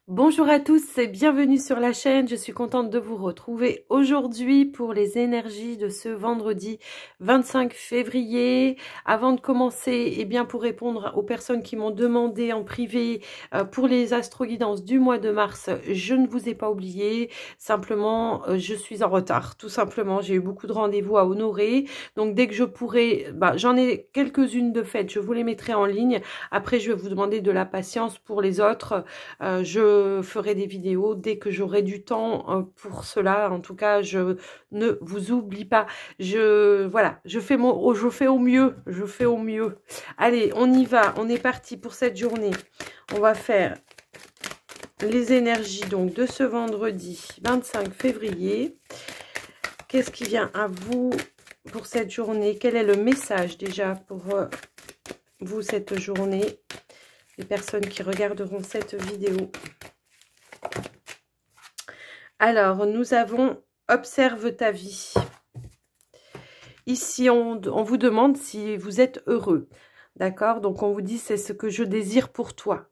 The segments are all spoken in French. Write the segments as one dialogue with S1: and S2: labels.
S1: Bonjour à tous et bienvenue sur la chaîne. Je suis contente de vous retrouver aujourd'hui pour les énergies de ce vendredi 25 février. Avant de commencer, eh bien pour répondre aux personnes qui m'ont demandé en privé pour les astro-guidances du mois de mars, je ne vous ai pas oublié. Simplement, je suis en retard. Tout simplement, j'ai eu beaucoup de rendez-vous à honorer. Donc dès que je pourrai, j'en ai quelques-unes de faites, je vous les mettrai en ligne. Après, je vais vous demander de la patience pour les autres. Je ferai des vidéos dès que j'aurai du temps pour cela. En tout cas, je ne vous oublie pas. Voilà, je fais au mieux. Je fais au mieux. Allez, on y va. On est parti pour cette journée. On va faire les énergies donc de ce vendredi 25 février. Qu'est-ce qui vient à vous pour cette journée? Quel est le message déjà pour vous cette journée? Les personnes qui regarderont cette vidéo. Alors, nous avons « Observe ta vie ». Ici, on vous demande si vous êtes heureux. D'accord? Donc, on vous dit « c'est ce que je désire pour toi ».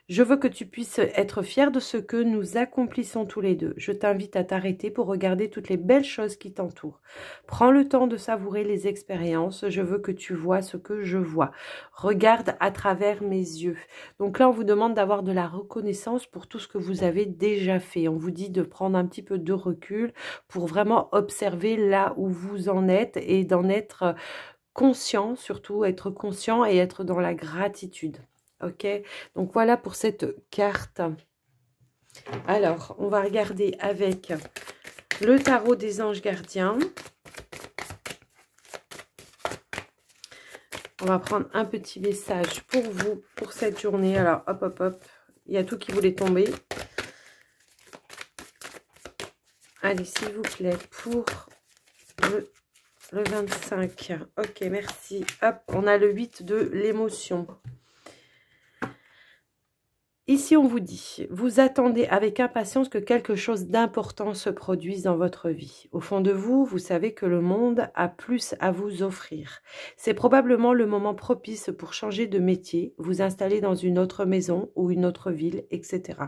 S1: Je veux que tu puisses être fier de ce que nous accomplissons tous les deux. Je t'invite à t'arrêter pour regarder toutes les belles choses qui t'entourent. Prends le temps de savourer les expériences. Je veux que tu vois ce que je vois. Regarde à travers mes yeux. Donc là, on vous demande d'avoir de la reconnaissance pour tout ce que vous avez déjà fait. On vous dit de prendre un petit peu de recul pour vraiment observer là où vous en êtes et d'en être conscient, surtout être conscient et être dans la gratitude. Ok, donc voilà pour cette carte. Alors, on va regarder avec le tarot des anges gardiens. On va prendre un petit message pour vous, pour cette journée. Alors, hop, hop, hop. Il y a tout qui voulait tomber. Allez, s'il vous plaît, pour le 25. Ok, merci. Hop, on a le 8 de l'émotion. Ici, on vous dit, vous attendez avec impatience que quelque chose d'important se produise dans votre vie. Au fond de vous, vous savez que le monde a plus à vous offrir. C'est probablement le moment propice pour changer de métier, vous installer dans une autre maison ou une autre ville, etc.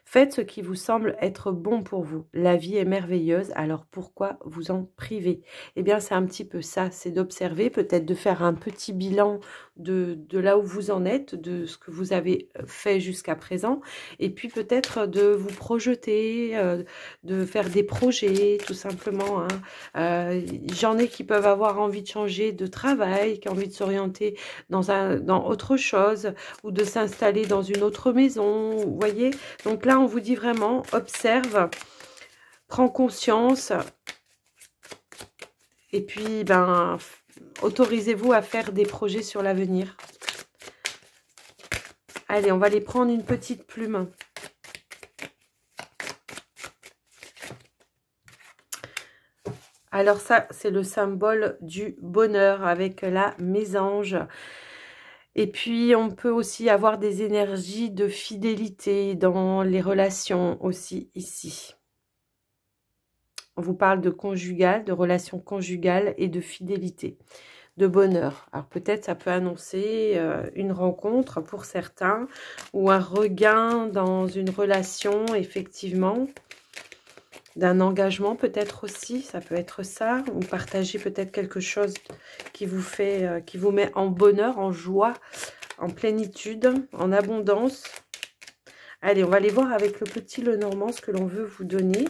S1: Faites ce qui vous semble être bon pour vous. La vie est merveilleuse, alors pourquoi vous en priver? Eh bien, c'est un petit peu ça, c'est d'observer, peut-être de faire un petit bilan de là où vous en êtes, de ce que vous avez fait jusqu'à présent, et puis peut-être de vous projeter, de faire des projets, tout simplement. J'en ai qui peuvent avoir envie de changer de travail, qui ont envie de s'orienter dans autre chose, ou de s'installer dans une autre maison, vous voyez. Donc là, on vous dit vraiment, observe, prends conscience, et puis, autorisez-vous à faire des projets sur l'avenir. Allez, on va les prendre une petite plume. Alors ça, c'est le symbole du bonheur avec la mésange. Et puis, on peut aussi avoir des énergies de fidélité dans les relations aussi ici. On vous parle de conjugal, de relations conjugales et de fidélité, de bonheur. Alors peut-être ça peut annoncer une rencontre pour certains ou un regain dans une relation, effectivement, d'un engagement peut-être aussi, ça peut être ça, ou partager peut-être quelque chose qui vous fait, qui vous met en bonheur, en joie, en plénitude, en abondance. Allez, on va aller voir avec le petit Lenormand ce que l'on veut vous donner.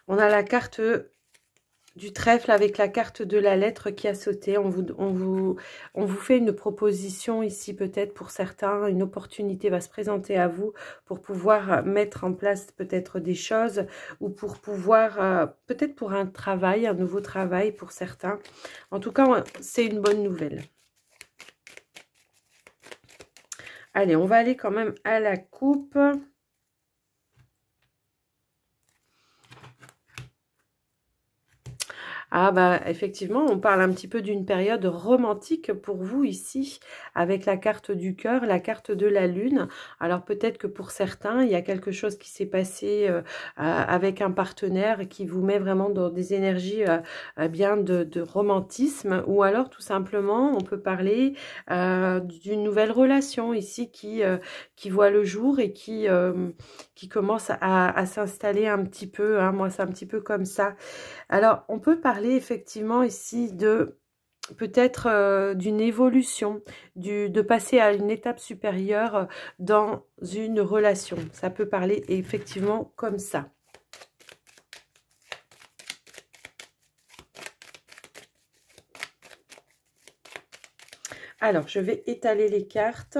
S1: On a la carte du trèfle avec la carte de la lettre qui a sauté. On vous fait une proposition ici peut-être pour certains. Une opportunité va se présenter à vous pour pouvoir mettre en place peut-être des choses ou pour pouvoir, peut-être pour un travail, un nouveau travail pour certains. En tout cas, c'est une bonne nouvelle. Allez, on va aller quand même à la coupe. Ah bah effectivement, on parle un petit peu d'une période romantique pour vous ici, avec la carte du cœur, la carte de la lune. Alors peut-être que pour certains, il y a quelque chose qui s'est passé avec un partenaire qui vous met vraiment dans des énergies bien de romantisme, ou alors tout simplement, on peut parler d'une nouvelle relation ici qui voit le jour et qui commence à s'installer un petit peu, hein. Moi, c'est un petit peu comme ça. Alors, on peut parler effectivement ici de peut-être d'une évolution, de passer à une étape supérieure dans une relation. Ça peut parler effectivement comme ça. Alors, je vais étaler les cartes.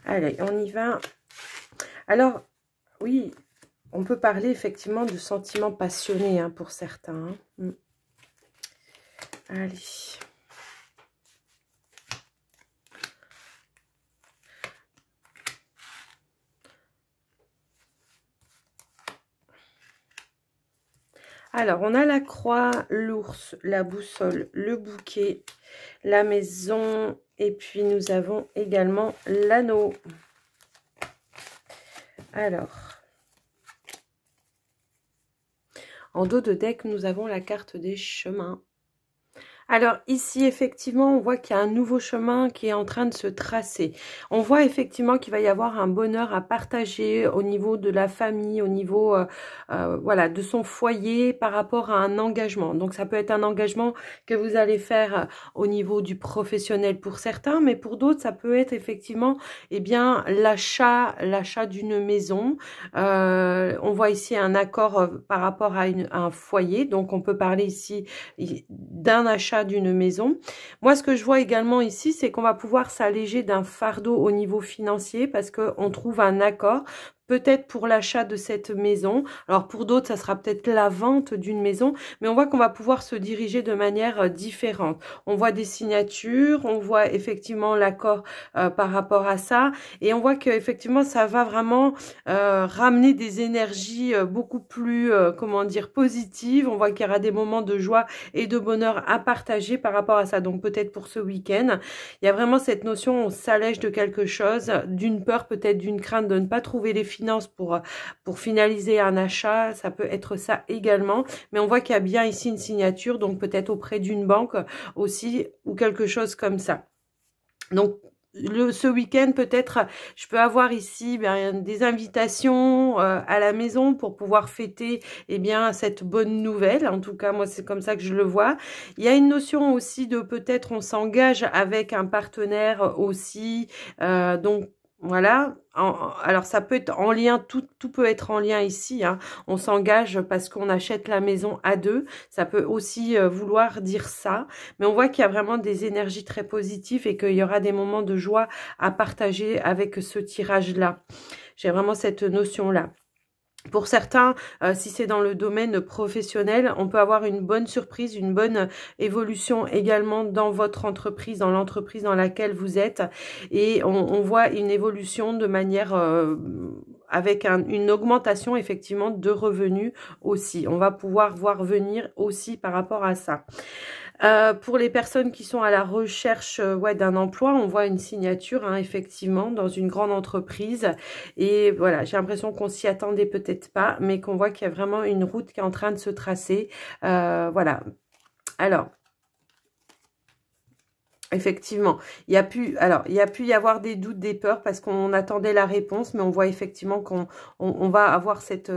S1: Allez, on y va. Alors, oui, on peut parler effectivement de sentiments passionnés hein, pour certains. Hein. Allez. Alors, on a la croix, l'ours, la boussole, le bouquet, la maison, et puis nous avons également l'anneau. Alors, en dos de deck, nous avons la carte des chemins. Alors ici, effectivement, on voit qu'il y a un nouveau chemin qui est en train de se tracer. On voit effectivement qu'il va y avoir un bonheur à partager au niveau de la famille, au niveau voilà, de son foyer par rapport à un engagement. Donc ça peut être un engagement que vous allez faire au niveau du professionnel pour certains, mais pour d'autres, ça peut être effectivement eh bien l'achat d'une maison. On voit ici un accord par rapport à un foyer. Donc on peut parler ici d'un achat d'une maison. Moi, ce que je vois également ici, c'est qu'on va pouvoir s'alléger d'un fardeau au niveau financier parce qu'on trouve un accord. Peut-être pour l'achat de cette maison. Alors pour d'autres, ça sera peut-être la vente d'une maison, mais on voit qu'on va pouvoir se diriger de manière différente. On voit des signatures, on voit effectivement l'accord par rapport à ça, et on voit qu'effectivement ça va vraiment ramener des énergies beaucoup plus, comment dire, positives. On voit qu'il y aura des moments de joie et de bonheur à partager par rapport à ça. Donc peut-être pour ce week-end, il y a vraiment cette notion, on s'allège de quelque chose, d'une peur, peut-être d'une crainte de ne pas trouver les finances pour finaliser un achat, ça peut être ça également, mais on voit qu'il y a bien ici une signature, donc peut-être auprès d'une banque aussi, ou quelque chose comme ça. Donc, ce week-end, peut-être, je peux avoir ici des invitations à la maison pour pouvoir fêter eh bien, cette bonne nouvelle. En tout cas, moi, c'est comme ça que je le vois. Il y a une notion aussi de peut-être on s'engage avec un partenaire aussi. Donc, voilà. Alors, ça peut être en lien, tout peut être en lien ici. Hein. On s'engage parce qu'on achète la maison à deux. Ça peut aussi vouloir dire ça. Mais on voit qu'il y a vraiment des énergies très positives et qu'il y aura des moments de joie à partager avec ce tirage-là. J'ai vraiment cette notion-là. Pour certains, si c'est dans le domaine professionnel, on peut avoir une bonne surprise, une bonne évolution également dans votre entreprise, dans l'entreprise dans laquelle vous êtes. Et on voit une évolution de manière avec une augmentation effectivement de revenus aussi. On va pouvoir voir venir aussi par rapport à ça. Pour les personnes qui sont à la recherche ouais, d'un emploi, on voit une signature hein, effectivement dans une grande entreprise. Et voilà, j'ai l'impression qu'on s'y attendait peut-être pas, mais qu'on voit qu'il y a vraiment une route qui est en train de se tracer. Voilà. Alors, effectivement, il y a pu y avoir des doutes, des peurs parce qu'on attendait la réponse, mais on voit effectivement qu'on va avoir cette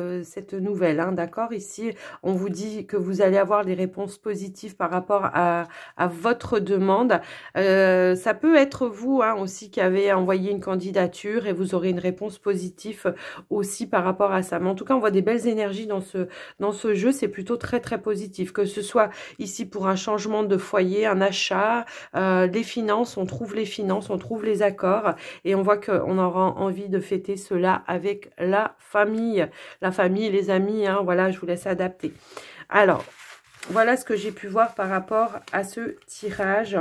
S1: nouvelle, hein, d'accord? Ici, on vous dit que vous allez avoir des réponses positives par rapport à votre demande. Ça peut être vous hein, aussi qui avez envoyé une candidature et vous aurez une réponse positive aussi par rapport à ça. Mais en tout cas, on voit des belles énergies dans ce jeu. C'est plutôt très, très positif. Que ce soit ici pour un changement de foyer, un achat, les finances, on trouve les finances, on trouve les accords et on voit qu'on aura envie de fêter cela avec la famille, les amis, hein, voilà, je vous laisse adapter. Alors, voilà ce que j'ai pu voir par rapport à ce tirage.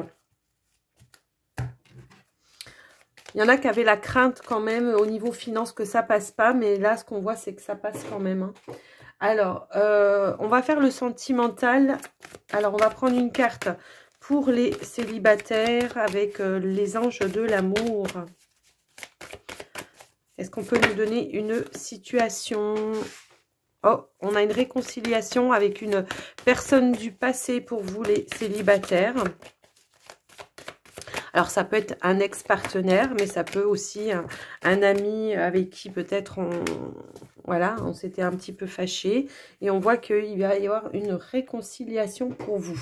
S1: Il y en a qui avaient la crainte quand même au niveau finance que ça passe pas, mais là, ce qu'on voit, c'est que ça passe quand même. Hein. Alors, on va faire le sentimental. Alors, on va prendre une carte pour les célibataires avec les anges de l'amour. Est-ce qu'on peut nous donner une situation? Oh, on a une réconciliation avec une personne du passé pour vous, les célibataires. Alors, ça peut être un ex-partenaire, mais ça peut aussi un ami avec qui peut-être on s'était un petit peu fâché. Et on voit qu'il va y avoir une réconciliation pour vous.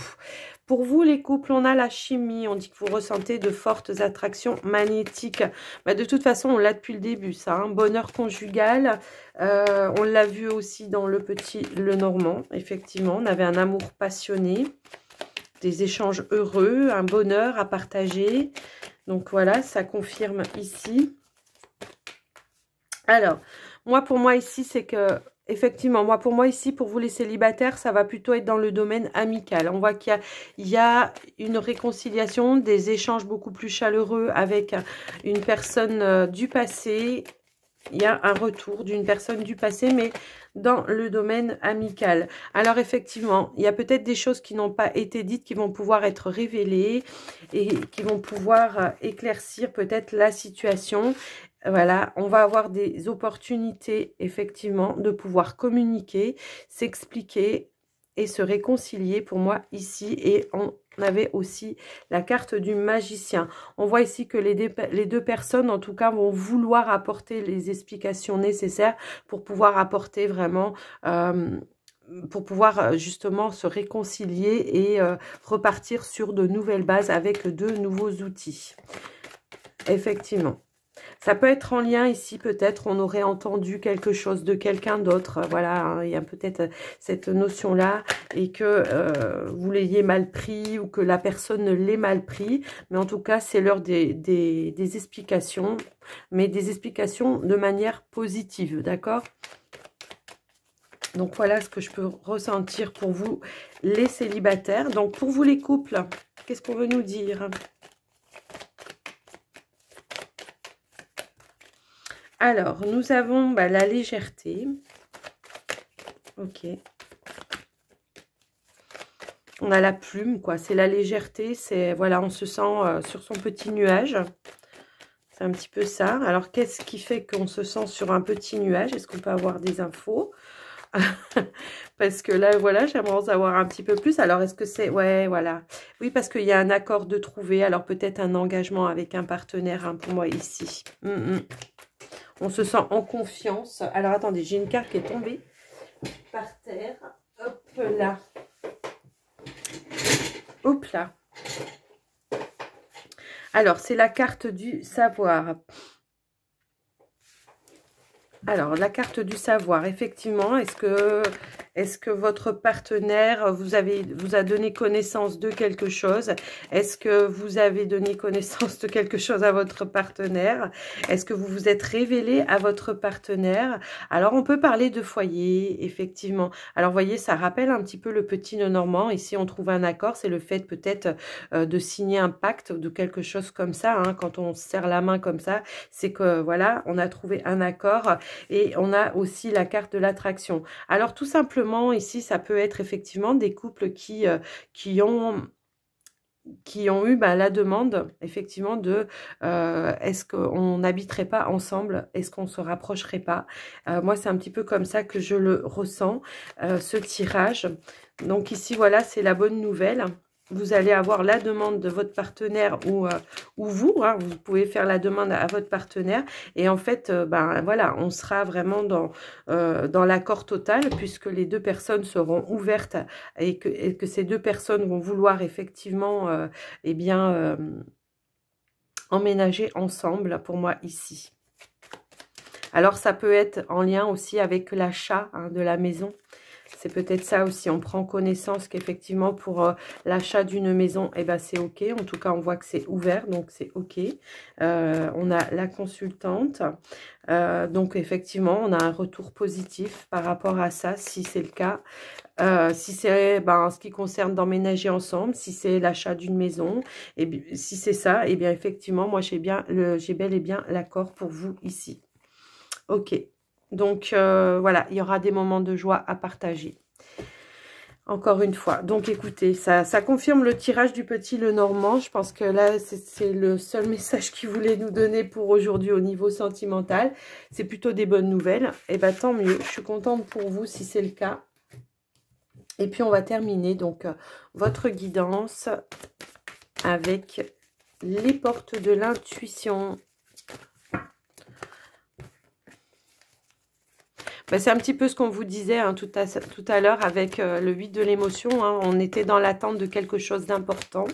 S1: Pour vous, les couples, on a la chimie. On dit que vous ressentez de fortes attractions magnétiques. Bah, de toute façon, on l'a depuis le début, ça. Hein. Bonheur conjugal. On l'a vu aussi dans le Normand. Effectivement, on avait un amour passionné. Des échanges heureux, un bonheur à partager. Donc voilà, ça confirme ici. Alors, pour moi ici, c'est que, effectivement, pour moi ici, pour vous les célibataires, ça va plutôt être dans le domaine amical. On voit qu'il y a une réconciliation, des échanges beaucoup plus chaleureux avec une personne du passé. Il y a un retour d'une personne du passé, mais dans le domaine amical. Alors effectivement, il y a peut-être des choses qui n'ont pas été dites, qui vont pouvoir être révélées et qui vont pouvoir éclaircir peut-être la situation. Voilà, on va avoir des opportunités effectivement de pouvoir communiquer, s'expliquer et se réconcilier pour moi ici. Et on avait aussi la carte du magicien. On voit ici que les deux personnes, en tout cas, vont vouloir apporter les explications nécessaires pour pouvoir apporter vraiment... pour pouvoir justement se réconcilier et repartir sur de nouvelles bases avec de nouveaux outils. Effectivement. Ça peut être en lien ici, peut-être on aurait entendu quelque chose de quelqu'un d'autre. Voilà, hein, il y a peut-être cette notion-là et que vous l'ayez mal pris ou que la personne l'ait mal pris. Mais en tout cas, c'est l'heure des explications, mais des explications de manière positive, d'accord ? Donc voilà ce que je peux ressentir pour vous, les célibataires. Donc pour vous les couples, qu'est-ce qu'on veut nous dire ? Alors, nous avons la légèreté. Ok. On a la plume, quoi. C'est la légèreté. C'est, voilà, on se sent sur son petit nuage. C'est un petit peu ça. Alors, qu'est-ce qui fait qu'on se sent sur un petit nuage? Est-ce qu'on peut avoir des infos? Parce que là, voilà, j'aimerais en savoir un petit peu plus. Alors, est-ce que c'est... Ouais, voilà. Oui, parce qu'il y a un accord de trouver. Alors, peut-être un engagement avec un partenaire, hein, pour moi, ici. On se sent en confiance. Alors, attendez, j'ai une carte qui est tombée par terre. Hop là. Hop là. Alors, c'est la carte du savoir. Alors, la carte du savoir, effectivement, est-ce que votre partenaire vous a donné connaissance de quelque chose? Est-ce que vous avez donné connaissance de quelque chose à votre partenaire? Est-ce que vous vous êtes révélé à votre partenaire? Alors, on peut parler de foyer, effectivement. Alors, vous voyez, ça rappelle un petit peu le petit Lenormand. Ici, on trouve un accord. C'est le fait peut-être de signer un pacte ou de quelque chose comme ça. Hein, quand on se serre la main comme ça, c'est que, voilà, on a trouvé un accord. Et on a aussi la carte de l'attraction. Alors, tout simplement, ici, ça peut être effectivement des couples qui ont eu la demande, effectivement, de est-ce qu'on n'habiterait pas ensemble? Est-ce qu'on ne se rapprocherait pas? Moi, c'est un petit peu comme ça que je le ressens, ce tirage. Donc ici, voilà, c'est la bonne nouvelle. Vous allez avoir la demande de votre partenaire ou vous, hein, vous pouvez faire la demande à votre partenaire. Et en fait, voilà, on sera vraiment dans l'accord total puisque les deux personnes seront ouvertes et que ces deux personnes vont vouloir effectivement, emménager ensemble pour moi ici. Alors, ça peut être en lien aussi avec l'achat, hein, de la maison. C'est peut-être ça aussi. On prend connaissance qu'effectivement, pour l'achat d'une maison, eh ben, c'est OK. En tout cas, on voit que c'est ouvert, donc c'est OK. On a la consultante. Donc, effectivement, on a un retour positif par rapport à ça, si c'est le cas. Si c'est ce qui concerne d'emménager ensemble, si c'est l'achat d'une maison, et si c'est ça, et bien effectivement, moi j'ai bel et bien l'accord pour vous ici. Ok, donc voilà, il y aura des moments de joie à partager. Encore une fois, donc écoutez, ça confirme le tirage du petit Lenormand. Je pense que là, c'est le seul message qu'il voulait nous donner pour aujourd'hui au niveau sentimental. C'est plutôt des bonnes nouvelles. Et bien tant mieux, je suis contente pour vous si c'est le cas. Et puis, on va terminer donc votre guidance avec les portes de l'intuition. Ben, c'est un petit peu ce qu'on vous disait hein, tout à l'heure avec le 8 de l'émotion. Hein. On était dans l'attente de quelque chose d'important.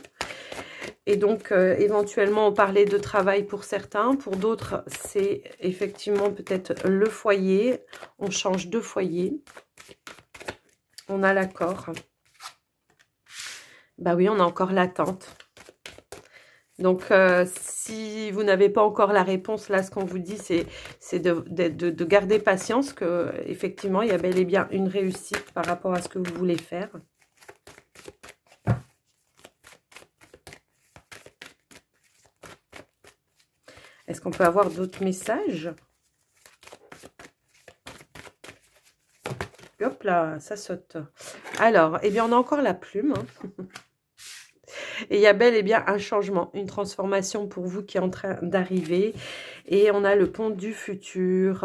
S1: Et donc, éventuellement, on parlait de travail pour certains. Pour d'autres, c'est effectivement peut-être le foyer. On change de foyer. On a l'accord. Bah oui, on a encore l'attente. Donc, si vous n'avez pas encore la réponse, là, ce qu'on vous dit, c'est de garder patience, que effectivement, il y a bel et bien une réussite par rapport à ce que vous voulez faire. Est-ce qu'on peut avoir d'autres messages? Hop là, ça saute. Alors, eh bien, on a encore la plume. Hein. Et il y a bel et bien un changement, une transformation pour vous qui est en train d'arriver. Et on a le pont du futur.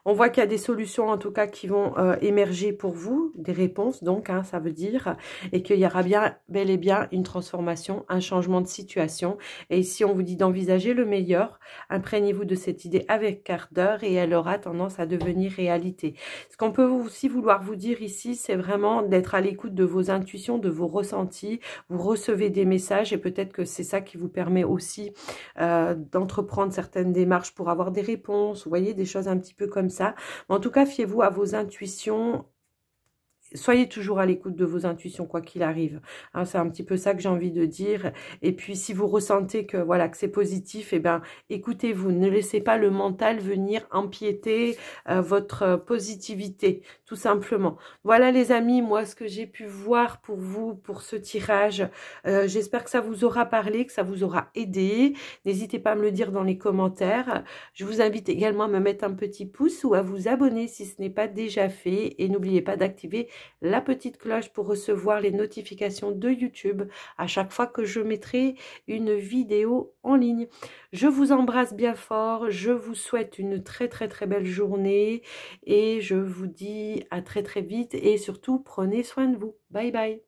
S1: On voit qu'il y a des solutions en tout cas qui vont émerger pour vous, des réponses donc, hein, ça veut dire, et qu'il y aura bien, bel et bien une transformation, un changement de situation. Et ici, on vous dit d'envisager le meilleur, imprégnez-vous de cette idée avec quart d'heure et elle aura tendance à devenir réalité. Ce qu'on peut aussi vouloir vous dire ici, c'est vraiment d'être à l'écoute de vos intuitions, de vos ressentis. Vous recevez des messages et peut-être que c'est ça qui vous permet aussi d'entreprendre certaines démarches pour avoir des réponses, vous voyez, des choses un petit peu comme ça. En tout cas, fiez-vous à vos intuitions. Soyez toujours à l'écoute de vos intuitions, quoi qu'il arrive. Hein, c'est un petit peu ça que j'ai envie de dire. Et puis, si vous ressentez que voilà que c'est positif, eh ben, écoutez-vous. Ne laissez pas le mental venir empiéter votre positivité, tout simplement. Voilà, les amis, moi, ce que j'ai pu voir pour vous, pour ce tirage. J'espère que ça vous aura parlé, que ça vous aura aidé. N'hésitez pas à me le dire dans les commentaires. Je vous invite également à me mettre un petit pouce ou à vous abonner si ce n'est pas déjà fait. Et n'oubliez pas d'activer la petite cloche pour recevoir les notifications de YouTube à chaque fois que je mettrai une vidéo en ligne. Je vous embrasse bien fort, je vous souhaite une très belle journée et je vous dis à très vite et surtout prenez soin de vous. Bye bye.